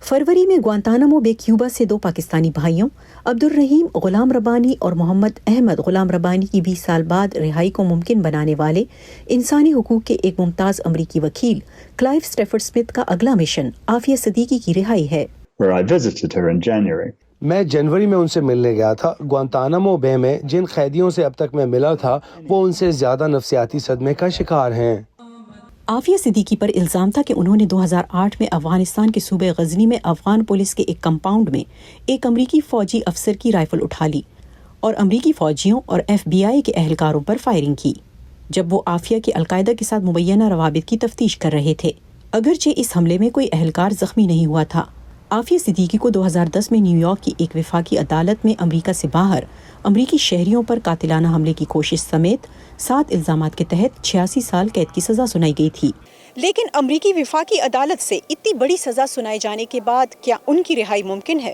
فروری میں گوانتانامو بے کیوبا سے 2 پاکستانی بھائیوں عبدالرحیم غلام ربانی اور محمد احمد غلام ربانی کی 20 سال بعد رہائی کو ممکن بنانے والے انسانی حقوق کے ایک ممتاز امریکی وکیل کلائیو سٹافورڈ سمتھ کا اگلا مشن عافیہ صدیقی کی رہائی ہے۔ میں جنوری میں ان سے ملنے گیا تھا۔ گوانتانامو بے میں جن قیدیوں سے اب تک میں ملا تھا وہ ان سے زیادہ نفسیاتی صدمے کا شکار ہیں۔ عافیہ صدیقی پر الزام تھا کہ انہوں نے 2008 میں افغانستان کے صوبے غزنی میں افغان پولیس کے ایک کمپاؤنڈ میں ایک امریکی فوجی افسر کی رائفل اٹھا لی اور امریکی فوجیوں اور FBI کے اہلکاروں پر فائرنگ کی جب وہ عافیہ کے القاعدہ کے ساتھ مبینہ روابط کی تفتیش کر رہے تھے۔ اگرچہ اس حملے میں کوئی اہلکار زخمی نہیں ہوا تھا۔ عافیہ صدیقی کو 2010 میں نیویارک کی ایک وفاقی عدالت میں امریکہ سے باہر امریکی شہریوں پر قاتلانہ حملے کی کوشش سمیت 7 الزامات کے تحت 86 سال قید کی سزا سنائی گئی تھی۔ لیکن امریکی وفاقی عدالت سے اتنی بڑی سزا سنائے جانے کے بعد کیا ان کی رہائی ممکن ہے؟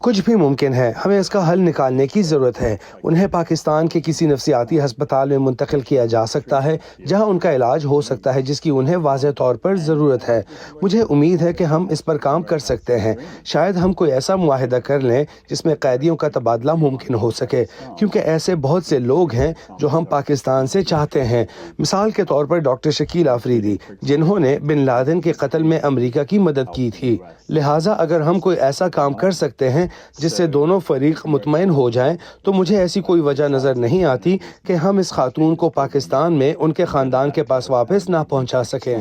کچھ بھی ممکن ہے، ہمیں اس کا حل نکالنے کی ضرورت ہے۔ انہیں پاکستان کے کسی نفسیاتی ہسپتال میں منتقل کیا جا سکتا ہے جہاں ان کا علاج ہو سکتا ہے، جس کی انہیں واضح طور پر ضرورت ہے۔ مجھے امید ہے کہ ہم اس پر کام کر سکتے ہیں۔ شاید ہم کوئی ایسا معاہدہ کر لیں جس میں قیدیوں کا تبادلہ ممکن ہو سکے، کیونکہ ایسے بہت سے لوگ ہیں جو ہم پاکستان سے چاہتے ہیں۔ مثال کے طور پر ڈاکٹر شکیل آفریدی، جنہوں نے بن لادن کے قتل میں امریکہ کی مدد کی تھی۔ لہٰذا اگر ہم کوئی ایسا کام کر سکتے ہیں جس سے دونوں فریق مطمئن ہو جائیں تو مجھے ایسی کوئی وجہ نظر نہیں آتی کہ ہم اس خاتون کو پاکستان میں ان کے خاندان کے پاس واپس نہ پہنچا سکیں۔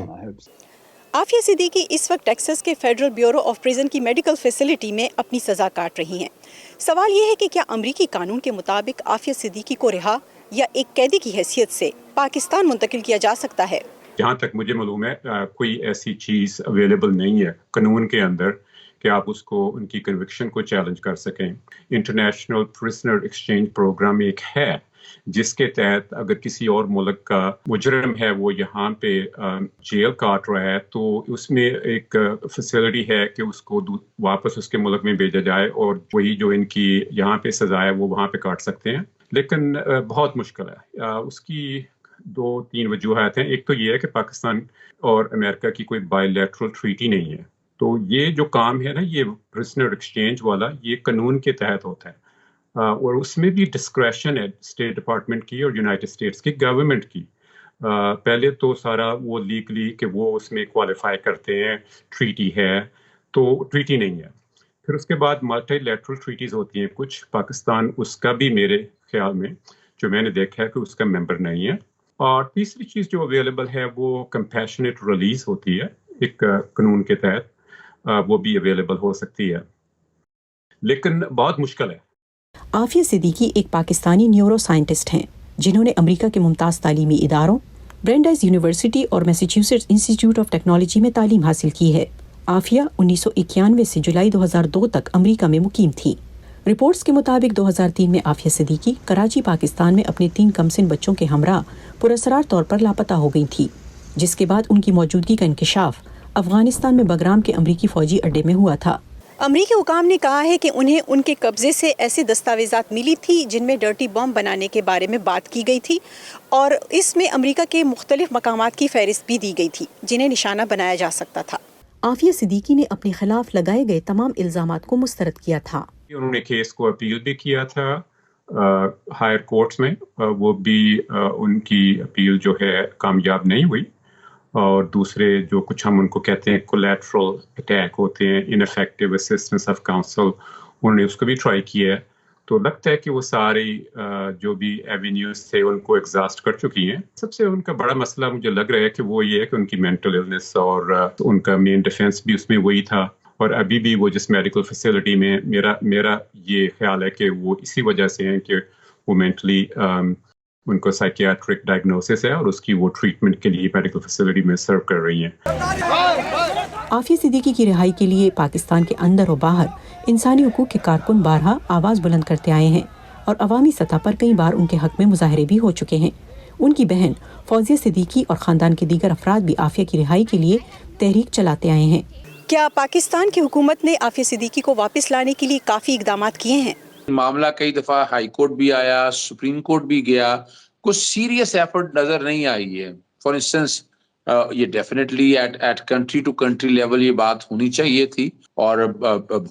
عافیہ صدیقی اس وقت ٹیکساس کے فیڈرل بیورو آف پریزن کی میڈیکل فیسلٹی میں اپنی سزا کاٹ رہی ہیں۔ سوال یہ ہے کہ کیا امریکی قانون کے مطابق عافیہ صدیقی کو رہا یا ایک قیدی کی حیثیت سے پاکستان منتقل کیا جا سکتا ہے؟ جہاں تک مجھے معلوم ہے کوئی ایسی چیز اویلیبل نہیں ہے قانون کے اندر کہ آپ اس کو ان کی کنوکشن کو چیلنج کر سکیں۔ انٹرنیشنل پرزنر ایکسچینج پروگرام ایک ہے جس کے تحت اگر کسی اور ملک کا مجرم ہے وہ یہاں پہ جیل کاٹ رہا ہے تو اس میں ایک فیسلٹی ہے کہ اس کو واپس اس کے ملک میں بھیجا جائے اور وہی جو ان کی یہاں پہ سزا ہے وہ وہاں پہ کاٹ سکتے ہیں، لیکن بہت مشکل ہے۔ اس کی 2-3 وجوہات ہیں۔ ایک تو یہ ہے کہ پاکستان اور امریکہ کی کوئی بائی لیٹرل ٹریٹی نہیں ہے، تو یہ جو کام ہے نا یہ پرزنر ایکسچینج والا یہ قانون کے تحت ہوتا ہے اور اس میں بھی ڈسکریشن ہے اسٹیٹ ڈپارٹمنٹ کی اور یونائٹڈ اسٹیٹس کی گورنمنٹ کی۔ پہلے تو سارا وہ لیگلی کہ وہ اس میں کوالیفائی کرتے ہیں ٹریٹی ہے، تو ٹریٹی نہیں ہے۔ پھر اس کے بعد ملٹی لیٹرل ٹریٹیز ہوتی ہیں کچھ، پاکستان اس کا بھی میرے خیال میں جو میں نے دیکھا ہے کہ اس کا ممبر نہیں ہے۔ اور تیسری چیز جو اویلیبل ہے وہ کمپیشنیٹ ریلیز ہوتی ہے ایک قانون کے تحت، وہ بھی اویلیبل ہو سکتی ہے، لیکن بہت مشکل ہے۔ عافیہ صدیقی ایک پاکستانی نیورو سائنٹسٹ ہیں جنہوں نے امریکہ کے ممتاز تعلیمی اداروں برینڈائز یونیورسٹی اور میساچیوسیٹس انسٹی ٹیوٹ آف ٹیکنالوجی میں تعلیم حاصل کی ہے۔ عافیہ 1991 سے جولائی 2002 تک امریکہ میں مقیم تھی۔ رپورٹس کے مطابق 2003 میں عافیہ صدیقی کراچی پاکستان میں اپنے 3 کمسن بچوں کے ہمراہ پراسرار طور پر لاپتہ ہو گئی تھی، جس کے بعد ان کی موجودگی کا انکشاف افغانستان میں بگرام کے امریکی فوجی اڈے میں ہوا تھا۔ امریکی حکام نے کہا ہے کہ انہیں ان کے قبضے سے ایسے دستاویزات ملی تھی جن میں ڈرٹی بم بنانے کے بارے میں بات کی گئی تھی اور اس میں امریکہ کے مختلف مقامات کی فہرست بھی دی گئی تھی جنہیں نشانہ بنایا جا سکتا تھا۔ عافیہ صدیقی نے اپنے خلاف لگائے گئے تمام الزامات کو مسترد کیا تھا۔ انہوں نے کیس کو اپیل بھی کیا تھا ہائر کورٹس میں، وہ بھی ان کی اپیل جو ہے کامیاب نہیں ہوئی، اور دوسرے جو کچھ ہم ان کو کہتے ہیں کولیٹرل اٹیک ہوتے ہیں، انفیکٹو اسسٹنس آف کاؤنسل، انہوں نے اس کو بھی ٹرائی کیا ہے۔ تو لگتا ہے کہ وہ سارے جو بھی ایوینیوز تھے ان کو ایگزاسٹ کر چکی ہیں۔ سب سے ان کا بڑا مسئلہ مجھے لگ رہا ہے کہ وہ یہ ہے کہ ان کی مینٹل النس، اور ان کا مین ڈیفینس بھی اس میں وہی تھا، اور ابھی بھی وہ جس میڈیکل فیسلٹی میں میرا یہ خیال ہے کہ وہ اسی وجہ سے ہیں کہ وہ مینٹلی ان کو سائکیاٹرک ڈائگنوسس ہے اور اس کی وہ ٹریٹمنٹ کے لیے میڈیکل فیسلٹی میں سرو کر رہی ہیں۔ عافیہ صدیقی کی رہائی کے لیے پاکستان کے اندر و باہر انسانی حقوق کے کارکن بارہا آواز بلند کرتے آئے ہیں اور عوامی سطح پر کئی بار ان کے حق میں مظاہرے بھی ہو چکے ہیں۔ ان کی بہن فوزیہ صدیقی اور خاندان کے دیگر افراد بھی عافیہ کی رہائی کے لیے تحریک چلاتے آئے ہیں۔ کیا پاکستان کی حکومت نے عافیہ صدیقی کو واپس لانے کے لیے کافی اقدامات کیے ہیں؟ معاملہ کئی دفعہ ہائی کورٹ بھی آیا، سپریم کورٹ بھی گیا، کچھ سیریس ایفرٹ نظر نہیں آئی ہے۔ فار انسٹنس یہ definitely at country to country level یہ بات ہونی چاہیے تھی، اور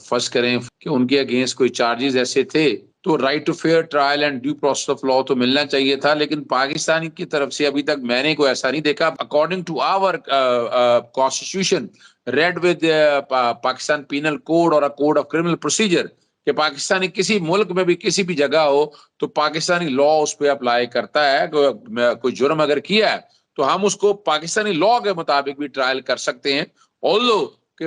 فرض کریں کہ ان کے اگینسٹ کوئی چارجز ایسے تھے تو right to fair trial and due process of law تو ملنا چاہیے تھا، لیکن پاکستانی کی طرف سے ابھی تک میں نے کوئی ایسا نہیں دیکھا. According to our constitution read with Pakistan penal code اور کوڈ آف کرمنل پروسیجر، کہ پاکستانی کسی ملک میں بھی کسی بھی جگہ ہو تو پاکستانی لا اس پہ اپلائی کرتا ہے. کوئی جرم اگر کیا ہے تو ہم اس کو پاکستانی لا کے مطابق بھی ٹرائل کر سکتے ہیں، although کہ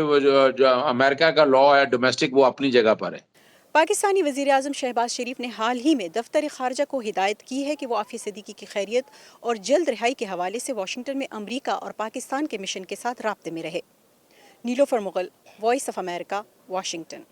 جو امریکہ کا لا ہے ڈومیسٹک وہ اپنی جگہ پر ہے. پاکستانی وزیر اعظم شہباز شریف نے حال ہی میں دفتر خارجہ کو ہدایت کی ہے کہ وہ عافیہ صدیقی کی خیریت اور جلد رہائی کے حوالے سے واشنگٹن میں امریکہ اور پاکستان کے مشن کے ساتھ رابطے میں رہے. Nilofar Mughal, Voice of America, Washington.